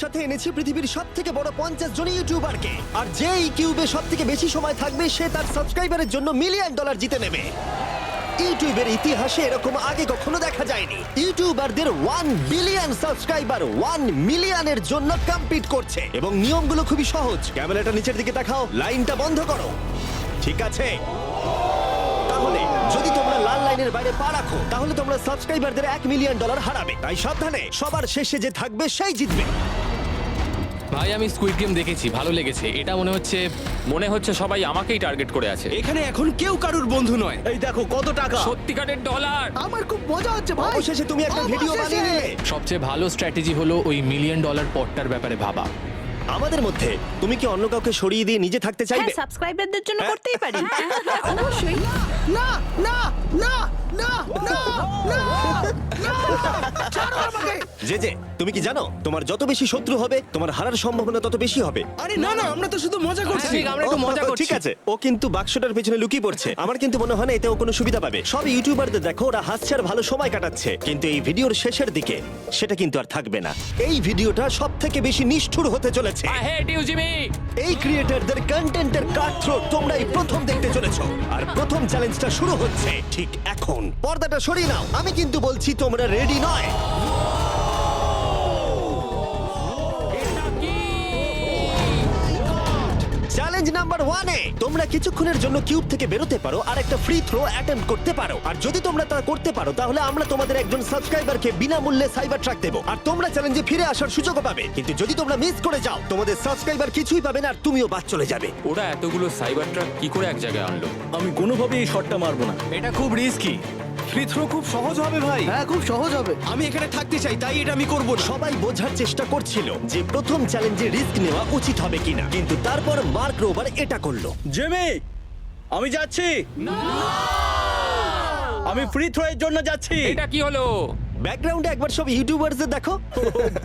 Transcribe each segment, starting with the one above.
সাথে এনেছি পৃথিবীর সবথেকে বড় 50 জন ইউটিউবারকে, আর যে এই কিউবে সবথেকে বেশি সময় থাকবে সে তার সাবস্ক্রাইবারের জন্য $1 মিলিয়ন জিতে নেবে। ইউটিউবের ইতিহাসে এরকম আগে কখনো দেখা যায়নি। ইউটিউবারদের 1 বিলিয়ন সাবস্ক্রাইবার 1 মিলিয়নের জন্য কম্পিট করছে, এবং নিয়মগুলো খুবই সহজ। ক্যামেরাটা নিচের দিকে দেখাও, লাইনটা বন্ধ করো। ঠিক আছে, তাহলে যদি তোমরা লাল লাইনের বাইরে পা রাখো তাহলে তোমরা সাবস্ক্রাইবারদের $1 মিলিয়ন হারাবে। তাই সাবধানে, সবার শেষে যে থাকবে সেই জিতবে। ভাই আমি স্কুইড গেম দেখেছি, ভালো লেগেছে। এটা মনে হচ্ছে সবাই আমাকেই টার্গেট করে আছে। এখানে এখন কেউ কারুর বন্ধু নয়। এই দেখো কত টাকা। সত্যিকারের ডলার। আমার খুব মজা হচ্ছে ভাই। অবশেষে তুমি একটা ভিডিও বানিয়ে নিলে। সবচেয়ে ভালো স্ট্র্যাটেজি হলো ওই $1 মিলিয়ন পটটার ব্যাপারে ভাবা। আমাদের মধ্যে তুমি কি অন্য কাউকে সরিয়ে দিয়ে নিজে থাকতে চাইবে? হ্যাঁ, সাবস্ক্রাইবারদের জন্য করতেই পারি। অবশ্যই। না না না না না না ছাড়ো আমাকে। যে তুমি কি জানো তোমার যত বেশি শত্রু হবে তোমার হারার সম্ভাবনা তত বেশি হবে। আরে না না, আমরা তো শুধু মজা করছি। ঠিক, আমরা একটু মজা করছি। ঠিক আছে, ও কিন্তু বাক্সটার পেছনে লুকিয়ে পড়ছে। আমার কিন্তু মনে হয় না এতে ও কোনো সুবিধা পাবে। সব ইউটিউবারদের দেখো ওরা হাসছে আর ভালো সময় কাটাচ্ছে, কিন্তু এই ভিডিওর শেষের দিকে সেটা কিন্তু আর থাকবে না। এই ভিডিওটা সবথেকে বেশি নিষ্ঠুর হতে চলেছে। I hate you Jimmy. এই ক্রিয়েটরদের কন্টেন্টের কাটথ্রোট তোমরা এই প্রথম দেখতে চলেছো, আর প্রথম চ্যালেঞ্জটা শুরু হচ্ছে ঠিক এখন। পর্দাটা সরিয়ে নাও, আমি কিন্তু বলছি তোমরা রেডি নয়। চ্যালেঞ্জ নাম্বার 1 এ তোমরা কিছুক্ষণের জন্য কিউব থেকে বেরোতে পারো আর একটা ফ্রি থ্রো অ্যাটেম্প্ট করতে পারো। আর যদি তোমরা তা করতে পারো তাহলে আমরা তোমাদের একজন সাবস্ক্রাইবারকে বিনামূল্যে সাইবার ট্রাক দেবো, আর তোমরা চ্যালেঞ্জে ফিরে আসার সুযোগও পাবে। কিন্তু যদি তোমরা মিস করে যাও তোমাদের সাবস্ক্রাইবার কিছুই পাবে না আর তুমিও বাদ চলে যাবে। ওরা এতগুলো সাইবার ট্রাক কি করে এক জায়গায় আনলো? আমি কোনোভাবেই এই শটটা মারবো না। এটা খুব রিস্কি। ফ্রি থ্রো খুব সহজ হবে ভাই। হ্যাঁ খুব সহজ হবে। আমি এখানে থাকতে চাই, তাই এটা আমি করব না। সবাই বোঝার চেষ্টা করছিল যে প্রথম চ্যালেঞ্জে রিস্ক নেওয়া উচিত হবে কিনা, কিন্তু তারপর মার্ক রোবার এটা করলো। জেমি, আমি যাচ্ছি। আমি ফ্রি থ্রো এর জন্য যাচ্ছি। এটা কি হলো? ব্যাকগ্রাউন্ডে একবার সব ইউটিউবারদের দেখো।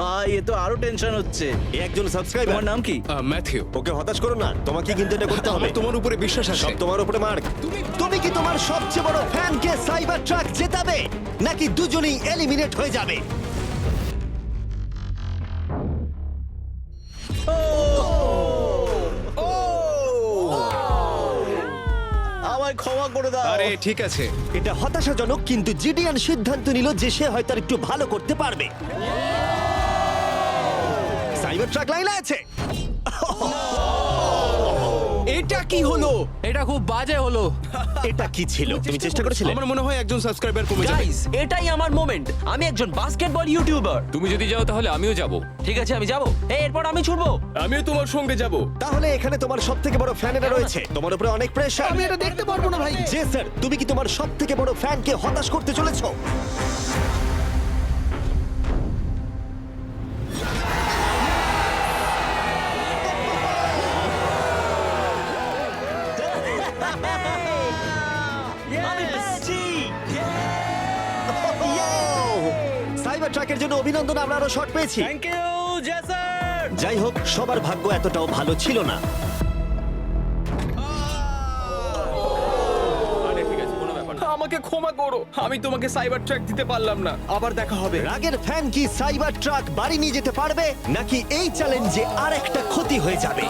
ভাই এ তো আরো টেনশন হচ্ছে। এ একজন সাবস্ক্রাইবার। তোমার নাম কি? ম্যাথিউ, ওকে হতাশ করো না, তোমাকে কিন্তু এটা করতে হবে। আমার তোমার উপরে বিশ্বাস আছে। সব তোমার উপরে মার্ক। তুমি কি তোমার সবচেয়ে বড় ফ্যানকে সাইবার ট্রাক জেতাবে নাকি দুজনেই এলিমিনেট হয়ে যাবে? আমায় ক্ষমা করে দাও। আরে ঠিক আছে। এটা হতাশাজনক, কিন্তু জিডিয়ান সিদ্ধান্ত নিল যে সে হয়তো আর একটু ভালো করতে পারবে। সাইবার ট্রাক লাইনে আছে। এটা কি হলো? এটা খুব বাজে হলো। এটা কি ছিল? তুমি চেষ্টা করেছিলে? আমার মনে হয় একজন সাবস্ক্রাইবার কমে যাবে। গাইস, এটাই আমার মোমেন্ট। আমি একজন বাস্কেটবল ইউটিউবার। তুমি যদি যাও তাহলে আমিও যাব। ঠিক আছে, আমি যাব। এরপর আমি ছুটবো। আমিও তোমার সঙ্গে যাব। তাহলে এখানে তোমার সবথেকে বড় ফ্যানেরা রয়েছে, তোমার উপরে অনেক প্রেসার। আমি এটা দেখতে পারবো না ভাই। জি স্যার, তুমি কি তোমার সবথেকে বড় ফ্যানকে হতাশ করতে চলেছো? আমি পেরেছি। সাইবার ট্রাকের জন্য অভিনন্দন, আমরা আরো শট পেয়েছি। থ্যাংক ইউ জেসার। যাই হোক, সবার ভাগ্য এতটাও ভালো ছিল না। আরে ঠিক আছে, কোনো ব্যাপার না। আমাকে ক্ষমা করো, আমি তোমাকে সাইবার ট্র্যাক দিতে পারলাম না। আবার দেখা হবে। রাগের ফ্যান কি সাইবার ট্রাক বাড়ি নিয়ে যেতে পারবে নাকি এই চ্যালেঞ্জে আর একটা ক্ষতি হয়ে যাবে?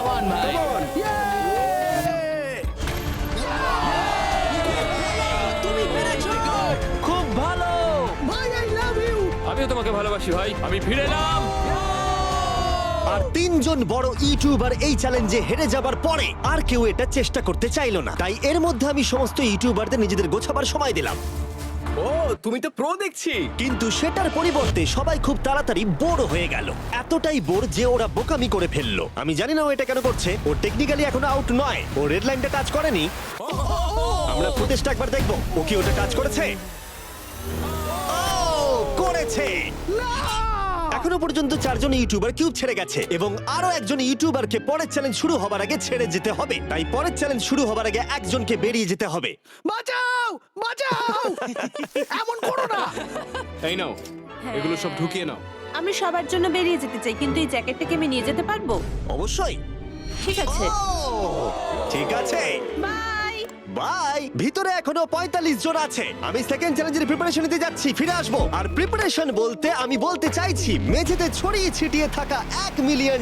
তুমি পেরেছো। খুব ভালো। ভাই আই লাভ ইউ। আমিও তোমাকে ভালোবাসি ভাই। আমি ফিরে এলাম। আর তিনজন বড় ইউটিউবার এই চ্যালেঞ্জে হেরে যাবার পরে আর কেউ এটা চেষ্টা করতে চাইলো না। তাই এর মধ্যে আমি সমস্ত ইউটিউবারদের নিজেদের গোছাবার সময় দিলাম। ও, তুমি তো প্রো দেখছি। কিন্তু সেটার পরিবর্তে সবাই খুব তাড়াতাড়ি বোর হয়ে গেল। এতটাই বোর যে ওরা বোকামি করে ফেললো। আমি জানি না ও এটা কেন করছে। ও টেকনিক্যালি এখনো আউট নয়, ও রেড লাইনটা টাচ করেনি। আমরা ফুটেজটা একবার দেখবো, ও কি ওটা টাচ করেছে? ও করেছে। এখনো পর্যন্ত 4 জন ইউটিউবার কিউব ছেড়ে গেছে, এবং আরো একজন ইউটিউবারকে পরের চ্যালেঞ্জ শুরু হবার আগে ছেড়ে যেতে হবে। তাই পরের চ্যালেঞ্জ শুরু হবার আগে একজনকে বেরিয়ে যেতে হবে। বাঁচাও বাঁচাও। এমন করো না। এই নাও, এগুলো সব ঢুকিয়ে নাও। আমি সবার জন্য বেরিয়ে যেতে চাই, কিন্তু এই জ্যাকেটটাকে আমি নিয়ে যেতে পারবো? অবশ্যই। ঠিক আছে। ও, ঠিক আছে। বাই। বাই। ভিতরে এখনো 45 জন আছে। আমি সেকেন্ড চ্যালেঞ্জের প্রিপারেশন নিতে যাচ্ছি, ফিরে আসবো। আর প্রিপারেশন বলতে আমি বলতে চাইছি মেঝেতে ছড়িয়ে ছিটিয়ে থাকা $1 মিলিয়ন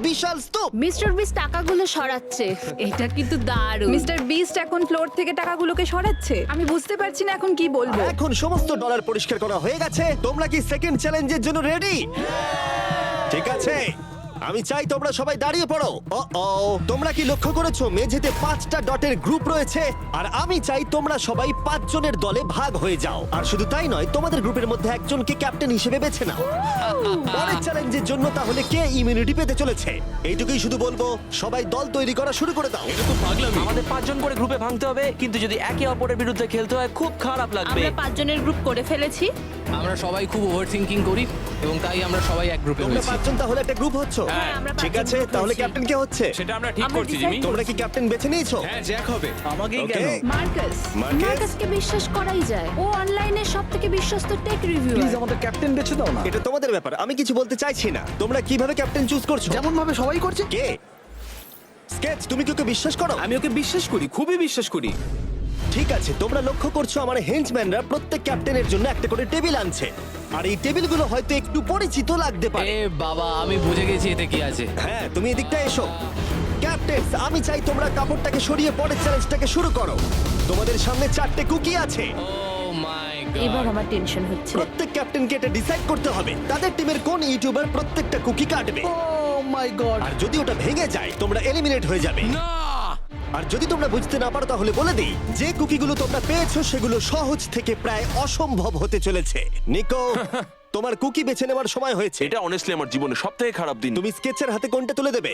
বিশাল স্তূপ। মিস্টার বিস টাকাগুলো সরাচ্ছে। এটা কিন্তু দারুণ। মিস্টার বিস্ট এখন ফ্লোর থেকে টাকাগুলোকে সরাচ্ছে। আমি বুঝতে পারছি না এখন কি বলবো। এখন সমস্ত ডলার পরিষ্কার করা হয়ে গেছে। তোমরা কি সেকেন্ড চ্যালেঞ্জের জন্য রেডি? ঠিক আছে, আমি চাই তোমরা সবাই দাঁড়িয়ে পড়ো। তোমরা কি লক্ষ্য করেছো মেঝেতে 5টা ডটের গ্রুপ রয়েছে? আর আমি চাই তোমরা সবাই 5 জনের দলে ভাগ হয়ে যাও। আর শুধু তাই নয়, তোমাদের গ্রুপের মধ্যে একজনকে ক্যাপ্টেন হিসেবে বেছে নাও। পরের চ্যালেঞ্জের জন্য তাহলে কে ইমিউনিটি পেতে চলেছে? এইটুকুই শুধু বলবো, সবাই দল তৈরি করা শুরু করে দাও। এটা তো পাগলামি। আমাদের 5 জন করে গ্রুপে ভাঙতে হবে, কিন্তু যদি একে অপরের বিরুদ্ধে খেলতে হয় খুব খারাপ লাগবে। আমরা 5 জনের গ্রুপ করে ফেলেছি। আমরা সবাই খুব ওভার থিঙ্কিং করি এবং তাই আমরা সবাই এক গ্রুপে তোমরা হয়েছি। 5 জন তাহলে একটা গ্রুপ হচ্ছ? হ্যাঁ, আমরা ঠিক 5 আছে, জন group তাহলে হয়েছি। ক্যাপ্টেন কে হচ্ছে? সেটা আমরা ঠিক আমরা করছি decide জিমি। তোমরা কি ক্যাপ্টেন বেছে নিয়েছো? হ্যাঁ, জ্যাক হবে। আমাকেই Okay. কেন? মার্কাস। মার্কাস? মার্কাসকে বিশ্বাস করাই যায়। ও অনলাইনে সবথেকে বিশ্বস্ত টেক রিভিউয়ার। আমাদের ক্যাপ্টেন বেছে দাও না। এটা তোমাদের ব্যাপার, আমি কিছু বলতে চাইছি না। তোমরা কিভাবে ক্যাপ্টেন চুজ করছো? যেমন ভাবে সবাই করছে। কে? স্কেচ, তুমি কি ওকে বিশ্বাস করো? আমি ওকে বিশ্বাস করি, খুবই বিশ্বাস করি। ঠিক আছে, তোমরা লক্ষ্য করছো আমার হেঞ্চম্যানরা প্রত্যেক ক্যাপ্টেনের জন্য একটা করে টেবিল আনছে। আর এই টেবিলগুলো হয়তো একটু পরিচিত লাগতে পারে। এ বাবা, আমি বুঝে গেছি এতে কি আছে। হ্যাঁ, তুমি এদিকটা এসো। ক্যাপ্টেন, আমি চাই তোমরা কাপড়টাকে সরিয়ে পরের চ্যালেঞ্জটাকে শুরু করো। তোমাদের সামনে 4টে কুকি আছে। ও মাই এবার গড। আমার টেনশন হচ্ছে। প্রত্যেক ক্যাপ্টেনকে এটা ডিসাইড করতে হবে তাদের টিমের কোন ইউটিউবার প্রত্যেকটা কুকি কাটবে। ও মাই গড। আর যদি ওটা ভেঙে যায় তোমরা এলিমিনেট হয়ে যাবে। না! আর যদি তোমরা বুঝতে না পারো তাহলে বলে দিই, যে কুকিগুলো তোমরা পেয়েছো সেগুলো সহজ থেকে প্রায় অসম্ভব হতে চলেছে। নিকো, তোমার কুকি বেছে নেওয়ার সময় হয়েছে। এটা অনেস্টলি আমার জীবনের সবথেকে খারাপ দিন। তুমি স্কেচের হাতে কোনটা তুলে দেবে?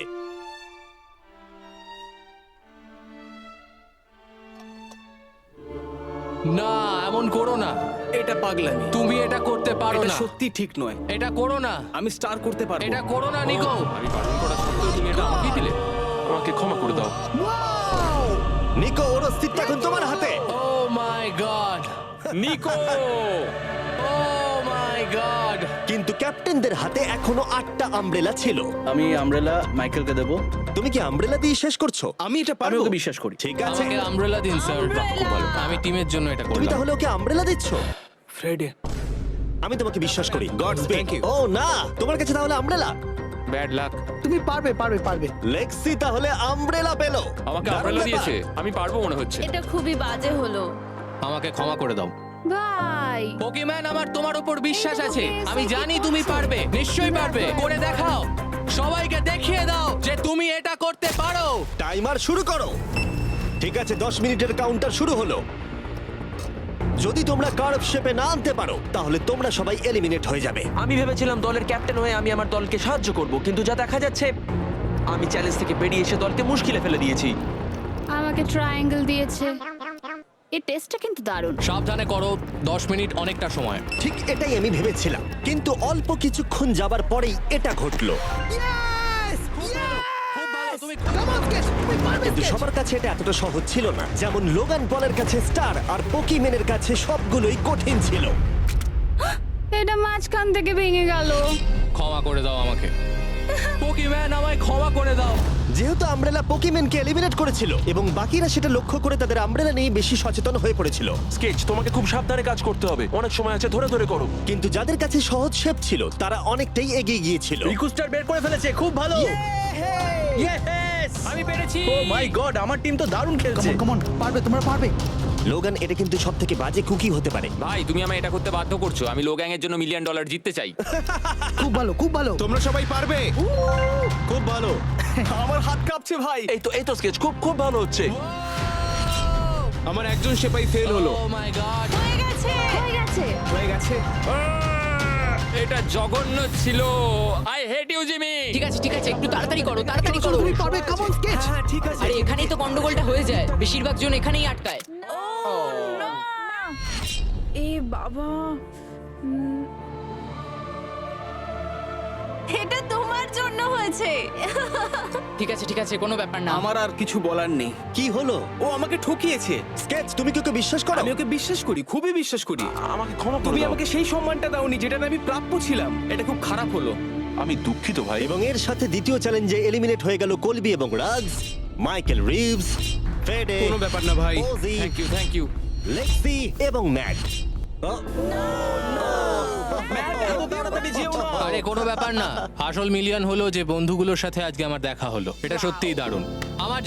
না, এমন করো না। এটা পাগলামি। তুমি এটা করতে পারো এটা না। সত্যি ঠিক নয়। এটা করো না। আমি স্টার করতে পারবো। এটা করো না নিকো। আমি বারণ করা সত্ত্বেও তুমি এটা আমাকেই দিলে। আমাকে ক্ষমা করে দাও। নিকো, ওর অস্তিত্ব এখন তোমার হাতে। ও my god. Nicco! O my god. কিন্তু ক্যাপ্টেনদের হাতে এখনো 8টা আমব্রেলা ছিল। আমি আমব্রেলা মাইকেলকে দেবো। তুমি কি আমব্রেলা দিয়ে শেষ করছো? আমি এটা আমি পারবো। ওকে বিশ্বাস করি। ঠিক আছে, আমাকে আমব্রেলা দিন স্যার। খুব ভালো। আমি টিমের জন্য এটা তুমি করলাম। তাহলে ওকে আমব্রেলা দিচ্ছ? ফ্রেডে। আমি তোমাকে বিশ্বাস করি। God Thank you. ও না, তোমার কাছে তাহলে আমব্রেলা? Bad luck. তুমি পারবে পারবে পারবে। লেক্সি তাহলে আমব্রেলা পেলো। আমাকে দারুণ আমব্রেলা ব্যাপার। দিয়েছে। আমি পারবো মনে হচ্ছে। এটা খুবই বাজে হলো। আমাকে ক্ষমা করে দাও। ভাই। পোকিম্যান, আমার তোমার উপর বিশ্বাস আছে। আমি জানি তুমি পারবে, নিশ্চয়ই পারবে। করে দেখাও, সবাইকে দেখিয়ে দাও যে তুমি এটা করতে পারো। টাইমার শুরু করো। ঠিক আছে, 10 মিনিটের কাউন্টার শুরু হলো। যদি তোমরা কার্ভ শেপে না আনতে পারো তাহলে তোমরা সবাই এলিমিনেট হয়ে যাবে। আমি ভেবেছিলাম দলের ক্যাপ্টেন হয়ে আমি আমার দলকে সাহায্য করব, কিন্তু যা দেখা যাচ্ছে আমি চ্যালেঞ্জ থেকে বেরিয়ে এসে দলকে মুশকিলে ফেলে দিয়েছি। আমাকে ট্রায়াঙ্গেল দিয়েছে। এই টেস্টটা কিন্তু দারুণ। সাবধানে করো, 10 মিনিট অনেকটা সময়। ঠিক এটাই আমি ভেবেছিলাম, কিন্তু অল্প কিছুক্ষণ যাবার পরেই এটা ঘটলো। ইয়েস! খুব ভালো, তুমি কাম অন স্কেচ, তুমি পারবে কিন্তু স্কেচ। সবার কাছে এটা এতটা সহজ ছিল না। যেমন লোগান পলের কাছে স্টার আর পোকিম্যানের কাছে সবগুলোই কঠিন ছিল। এটা মাঝখান থেকে ভেঙে গেল। ক্ষমা করে দাও আমাকে। পোকিম্যান, আমায় ক্ষমা করে দাও। যেহেতু আমব্রেলা পোকিম্যানকে এলিমিনেট করেছিল এবং বাকিরা সেটা লক্ষ্য করে তাদের আমব্রেলা নিয়ে বেশি সচেতন হয়ে পড়েছিল। স্কেচ, তোমাকে খুব সাবধানে কাজ করতে হবে। অনেক সময় আছে, ধরে ধরে করো। কিন্তু যাদের কাছে সহজ শেপ ছিল তারা অনেকটাই এগিয়ে গিয়েছিল। রিকুস্টার বের করে ফেলেছে, খুব ভালো। ইয়েস! আমি পেরেছি। ও মাই গড, আমার টিম তো দারুণ খেলছে। কাম অন, পারবে, তোমরা পারবে। লোগান, এটা কিন্তু সব থেকে বাজে কুকি হতে পারে। ভাই, তুমি আমায় এটা করতে বাধ্য করছো। আমি লো গ্যাং এর জন্য $1 মিলিয়ন জিততে চাই। খুব ভালো খুব ভালো। তোমরা সবাই পারবে। খুব ভালো। আমার হাত কাঁপছে ভাই। এই তো স্কেচ, খুব খুব ভালো হচ্ছে। আমার একজন সেপাই ফেল হলো। Oh my god. হয়ে গেছে। হয়ে গেছে। হয়ে গেছে। এটা জঘন্য ছিল। I hate you Jimmy. ঠিক আছে ঠিক আছে, একটু তাড়াতাড়ি করো, তাড়াতাড়ি করো। তুমি পারবে, কাম অন স্কেচ। ঠিক আছে। আরে এখানেই তো গন্ডগোলটা হয়ে যায়, বেশিরভাগ জন এখানেই আটকায়। এ বাবা, এটা তোমার জন্য হয়েছে। ঠিক আছে, কোনো ব্যাপার না। আমার আর কিছু বলার নেই। কি হলো? ও আমাকে ঠকিয়েছে। স্কেচ, তুমি কি ওকে বিশ্বাস করো? আমি ওকে বিশ্বাস করি, খুবই বিশ্বাস করি। আমাকে ক্ষমা করে তুমি দাও। আমাকে সেই সম্মানটা দাওনি যেটা আমি প্রাপ্য ছিলাম। এটা খুব খারাপ হলো। আমি দুঃখিত ভাই। এবং এর সাথে দ্বিতীয় চ্যালেঞ্জে এলিমিনেট হয়ে গেল কলবি এবং রাগস, মাইকেল রিভস, ফেডে, কোনো ব্যাপার না ভাই, ওজি, থ্যাংক ইউ লেক্সি এবং ম্যাট। আরে কোনো ব্যাপার না, আসল মিলিয়ন হলো যে বন্ধুগুলোর সাথে আজকে আমার দেখা হলো, এটা সত্যিই দারুণ। আমার